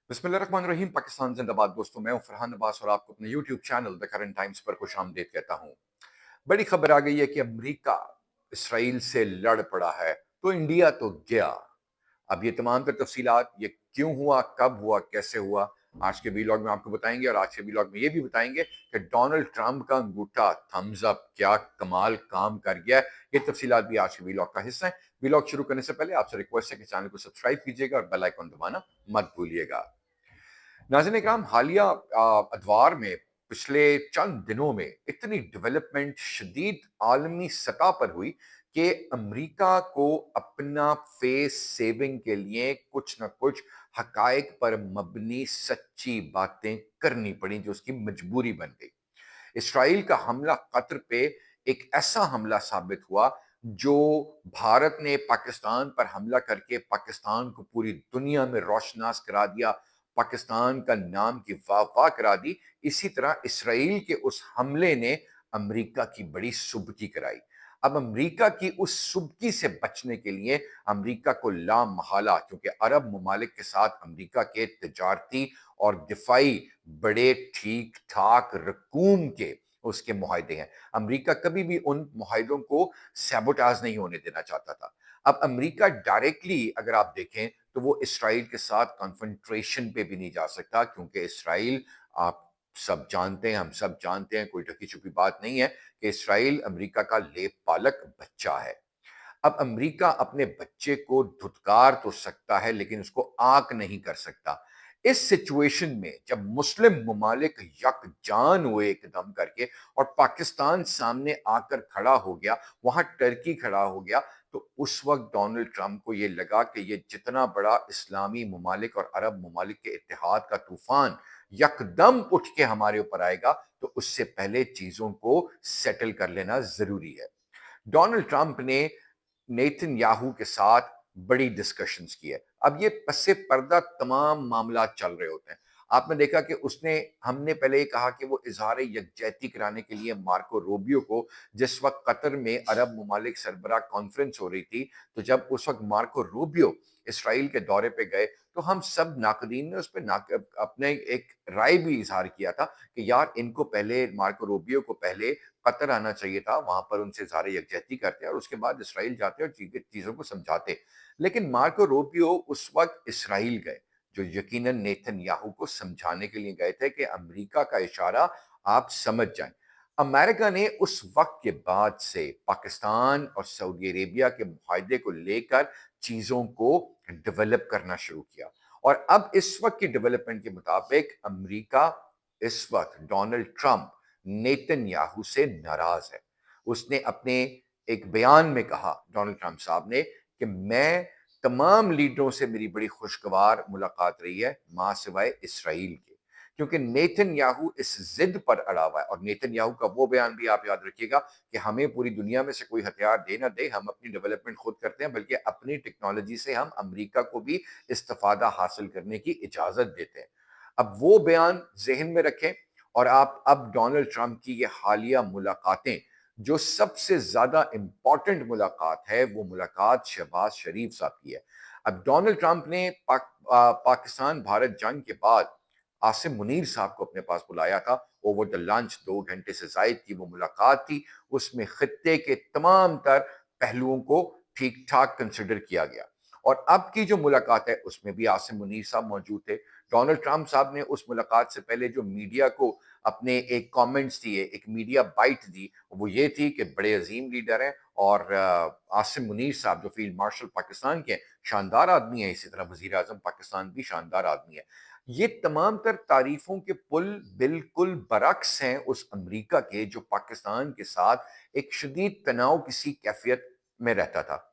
बिस्मिल्लाहिर्रहमानिर्रहीम। पाकिस्तान जिंदाबाद। दोस्तों, मैं हूं फरहान अब्बास और आपको अपने YouTube channel the current times पर खुशामदीद कहता हूं। बड़ी खबर आ गई है कि अमेरिका इसराइल से लड़ पड़ा है, तो इंडिया तो गया। अब ये तमाम तर तफसीलात, ये क्यों हुआ, कब हुआ, कैसे हुआ, आज के वीलॉग में आपको बताएंगे। और आज के वीलॉग में ये भी बताएंगे कि डोनाल्ड ट्रंप का अंगूठा थम्स अप क्या कमाल काम कर गया है। ये तफसीलात भी आज के वीलॉग का हिस्सा है। वीलॉग शुरू करने से पहले आपसे रिक्वेस्ट है कि चैनल को सब्सक्राइब कीजिएगा और बेल आइकन दबाना मत भूलिएगा। नाज़रीन इकराम, हालिया अदवार में पिछले चंद दिनों में इतनी डेवलपमेंट शदीद आलमी सतह पर हुई कि अमेरिका को अपना फेस सेविंग के लिए कुछ न कुछ हकायक पर मबनी सच्ची बातें करनी पड़ी, जो उसकी मजबूरी बन गई। इसराइल का हमला कतर पे एक ऐसा हमला साबित हुआ जो भारत ने पाकिस्तान पर हमला करके पाकिस्तान को पूरी दुनिया में रोशनास करा दिया, पाकिस्तान का नाम की वाह वाह करा दी। इसी तरह इसराइल के उस हमले ने अमेरिका की बड़ी सुबकी कराई। अब अमेरिका की उस सुबकी से बचने के लिए अमेरिका को ला महाला, क्योंकि अरब ममालिक के साथ अमेरिका के तजारती और दिफाई बड़े ठीक ठाक रकूम के उसके मुआहदे हैं। अमेरिका कभी भी उन मुआहदों को सैबोटाज नहीं होने देना चाहता था। अब अमेरिका डायरेक्टली अगर आप देखें तो वो इसराइल के साथ कॉन्फ्रंट्रेशन पे भी नहीं जा सकता, क्योंकि इसराइल, आप सब जानते हैं, हम सब जानते हैं, कोई ढकी छुपी बात नहीं है कि इसराइल अमेरिका का लेप पालक बच्चा है। अब अमेरिका अपने बच्चे को धुतकार तो सकता है, लेकिन उसको आंक नहीं कर सकता। इस सिचुएशन में जब मुस्लिम ममालिक यकजान हुए एकदम करके और पाकिस्तान सामने आकर खड़ा हो गया, वहां टर्की खड़ा हो गया, तो उस वक्त डोनाल्ड ट्रंप को यह लगा कि ये जितना बड़ा इस्लामी ममालिक और अरब ममालिक के इत्तेहाद का तूफान यकदम उठ के हमारे ऊपर आएगा, तो उससे पहले चीजों को सेटल कर लेना जरूरी है। डोनाल्ड ट्रंप ने नेतन्याहू के साथ बड़ी डिस्कशंस की है। अब ये पस्से पर्दा तमाम मामला चल रहे होते हैं। आपने देखा कि उसने, हमने पहले ये कहा कि वो इजहार यकजहती कराने के लिए मार्को रूबियो को, जिस वक्त कतर में अरब ममालिक सरबराह कॉन्फ्रेंस हो रही थी, तो जब उस वक्त मार्को रूबियो इसराइल के दौरे पे गए, तो हम सब नाकदीन ने उस पर अपने एक राय भी इजहार किया था कि यार, इनको पहले, मार्को रूबियो को पहले कतर आना चाहिए था, वहां पर उनसे इज़हार यकजहती करते और उसके बाद इसराइल जाते और चीजों को समझाते। लेकिन मार्को रूबियो उस वक्त इसराइल गए, जो यकीनन नेतन्याहू को समझाने के लिए गए थे कि अमेरिका का इशारा आप समझ जाएं। अमेरिका ने उस वक्त के बाद से पाकिस्तान और सऊदी अरेबिया के मुआहदे को लेकर चीजों को डेवलप करना शुरू किया। और अब इस वक्त की डेवलपमेंट के मुताबिक अमेरिका इस वक्त डोनाल्ड ट्रंप नेतन्याहू से नाराज है। उसने अपने एक बयान में कहा, डोनाल्ड ट्रंप साहब ने, कि मैं, तमाम लीडरों से मेरी बड़ी खुशगवार मुलाकात रही है, मां सिवाय इसराइल के, क्योंकि नेतन्याहू इस जिद पर अड़ा हुआ है। और नेतन्याहू का वो बयान भी आप याद रखिएगा कि हमें पूरी दुनिया में से कोई हथियार दे ना दे, हम अपनी डेवलपमेंट खुद करते हैं, बल्कि अपनी टेक्नोलॉजी से हम अमेरिका को भी इस्तेफादा हासिल करने की इजाजत देते हैं। अब वो बयान जहन में रखें। और आप अब डोनाल्ड ट्रंप की ये हालिया मुलाकातें, जो सबसे ज्यादा इंपॉर्टेंट मुलाकात है, वो मुलाकात शहबाज शरीफ साहब की है। अब डोनाल्ड ट्रंप ने पाकिस्तान भारत जंग के बाद आसिम मुनीर साहब को अपने पास बुलाया था। ओवर द लंच 2 घंटे से जायद की वो मुलाकात थी। उसमें खित्ते के तमाम तर पहलुओं को ठीक ठाक कंसिडर किया गया। और अब की जो मुलाकात है, उसमें भी आसिम मुनीर साहब मौजूद थे। डोनाल्ड ट्रंप साहब ने उस मुलाकात से पहले जो मीडिया को अपने एक कमेंट्स दिए, एक मीडिया बाइट दी, वो ये थी कि बड़े अजीम लीडर हैं। और आसिम मुनीर साहब जो फील्ड मार्शल पाकिस्तान के हैं, शानदार आदमी है। इसी तरह वजीर आजम पाकिस्तान भी शानदार आदमी है। ये तमाम तर तारीफों के पुल बिल्कुल बरक्स हैं उस अमेरिका के, जो पाकिस्तान के साथ एक शदीद तनाव किसी कैफियत में रहता था।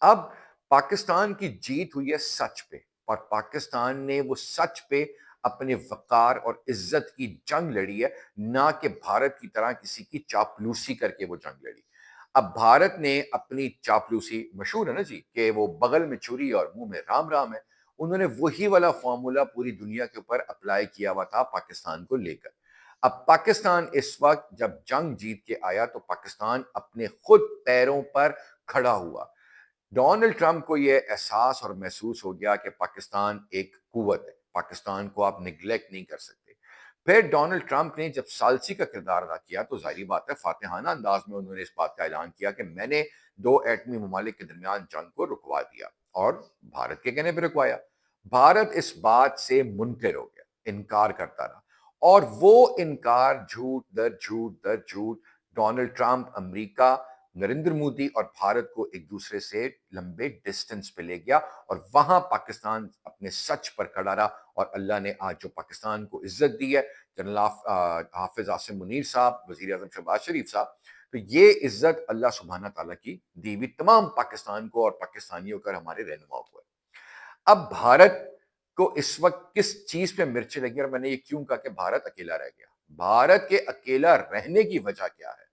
अब पाकिस्तान की जीत हुई है सच पे, और पाकिस्तान ने वो सच पे अपने वकार और इज्जत की जंग लड़ी है, ना कि भारत की तरह किसी की चापलूसी करके वो जंग लड़ी। अब भारत ने अपनी चापलूसी, मशहूर है ना जी, कि वो बगल में छुरी और मुंह में राम राम है, उन्होंने वही वाला फॉर्मूला पूरी दुनिया के ऊपर अप्लाई किया हुआ था पाकिस्तान को लेकर। अब पाकिस्तान इस वक्त जब जंग जीत के आया, तो पाकिस्तान अपने खुद पैरों पर खड़ा हुआ। डोनाल्ड ट्रंप को यह एहसास और महसूस हो गया कि पाकिस्तान एक कुवत है, पाकिस्तान को आप निगलेक्ट नहीं कर सकते। फिर डोनाल्ड ट्रंप ने जब सालसी का किरदार अदा किया तो जाहिर बात है फातिहाना अंदाज में उन्होंने इस बात का ऐलान किया कि मैंने दो एटमी ममालिक के दरमियान जंग को रुकवा दिया, और भारत के कहने पर रुकवाया। भारत इस बात से मुनकिर हो गया, इनकार करता रहा, और वो इनकार झूठ दर झूठ दर झूठ Donald Trump, America, Narendra Modi और भारत को एक दूसरे से लंबे डिस्टेंस पे ले गया, और वहां पाकिस्तान अपने सच पर खड़ा रहा। और अल्लाह ने आज जो पाकिस्तान को इज्जत दी है, जनरल हाफिज आसिम मुनीर साहब, वजीर आजम शहबाज शरीफ साहब, तो ये इज्जत अल्लाह सुब्हाना ताला की दी हुई तमाम पाकिस्तान को और पाकिस्तानियों का, हमारे रहनुमाओं को है। अब भारत को इस वक्त किस चीज पे मिर्ची लगी, और मैंने ये क्यों कहा कि भारत अकेला रह गया? भारत के अकेला रहने की वजह क्या है?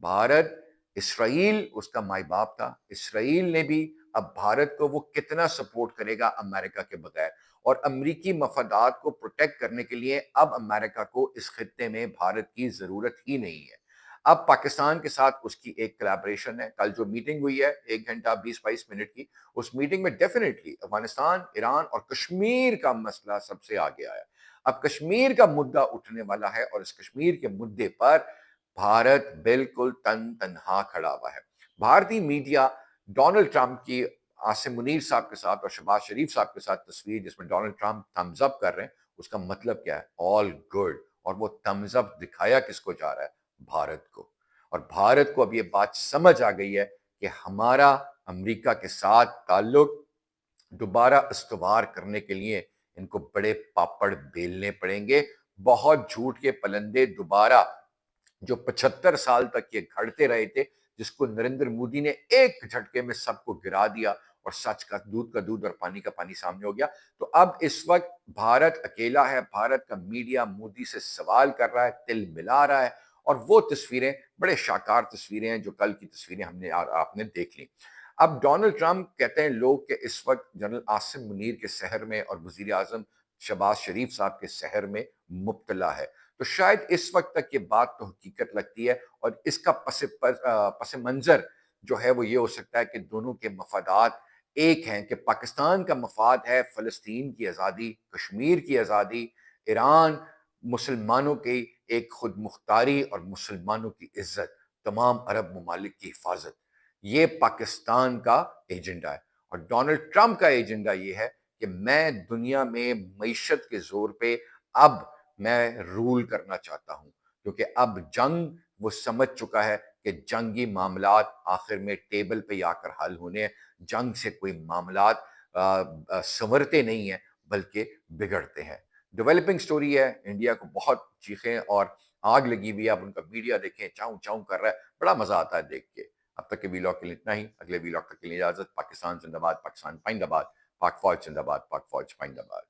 भारत, इसराइल उसका माई बाप था। इसराइल ने भी अब भारत को वो कितना सपोर्ट करेगा अमेरिका के बगैर, और अमेरिकी मफादात को प्रोटेक्ट करने के लिए अब अमेरिका को इस खित्ते में भारत की जरूरत ही नहीं है। अब पाकिस्तान के साथ उसकी एक कोलैबोरेशन है। कल जो मीटिंग हुई है 1 घंटा 20-22 मिनट की, उस मीटिंग में डेफिनेटली अफगानिस्तान, ईरान और कश्मीर का मसला सबसे आगे आया। अब कश्मीर का मुद्दा उठने वाला है, और इस कश्मीर के मुद्दे पर भारत बिल्कुल तनहा खड़ा हुआ है। भारतीय मीडिया डोनाल्ड ट्रंप की आसिम मुनीर साहब के साथ और शहबाज शरीफ साहब के साथ तस्वीर जिसमें डोनाल्ड ट्रंप थम्स अप कर रहे हैं, उसका मतलब क्या है? All good. और वो थम्स अप दिखाया किसको जा रहा है? भारत को। और भारत को अब ये बात समझ आ गई है कि हमारा अमेरिका के साथ ताल्लुक दोबारा استوار करने के लिए इनको बड़े पापड़ बेलने पड़ेंगे। बहुत झूठ के पलंदे दोबारा, जो 75 साल तक ये घड़ते रहे थे, जिसको नरेंद्र मोदी ने एक झटके में सबको गिरा दिया, और सच का दूध और पानी का पानी सामने हो गया। तो अब इस वक्त भारत अकेला है। भारत का मीडिया मोदी से सवाल कर रहा है, तिल मिला रहा है, और वो तस्वीरें बड़े शाकार तस्वीरें हैं जो कल की तस्वीरें हमने आपने देख ली। अब डोनाल्ड ट्रंप कहते हैं लोग कि इस वक्त जनरल आसिम मुनीर के शहर में और वजीर आजम शहबाज शरीफ साहब के शहर में मुब्तला है। तो शायद इस वक्त तक ये बात तो हकीकत लगती है, और इसका पस मंजर जो है वो ये हो सकता है कि दोनों के मफादात एक हैं, कि पाकिस्तान का मफाद है फलस्तीन की आज़ादी, कश्मीर की आज़ादी, ईरान, मुसलमानों की एक खुद मुख्तारी और मुसलमानों की इज्जत, तमाम अरब ममालिक की हिफाजत। ये पाकिस्तान का एजेंडा है। और डोनाल्ड ट्रंप का एजेंडा ये है कि मैं दुनिया में मईशत के जोर पे अब मैं रूल करना चाहता हूं, क्योंकि अब जंग वो समझ चुका है कि जंगी मामलात आखिर में टेबल पे आकर हल होने हैं। जंग से कोई मामलात संवरते नहीं है, बल्कि बिगड़ते हैं। डेवलपिंग स्टोरी है। इंडिया को बहुत चीखें और आग लगी हुई है। अब उनका मीडिया देखें, चाऊ चाऊ कर रहा है, बड़ा मजा आता है देख के। अब तक के वीलॉग के लिए इतना ही। अगले वीलॉग तक के लिए इजाजत। पाकिस्तान जिंदाबाद, पाकिस्तान पाइंदाबाद, पाक फौज जिंदाबाद, पाक फौज पाइंदाबाद।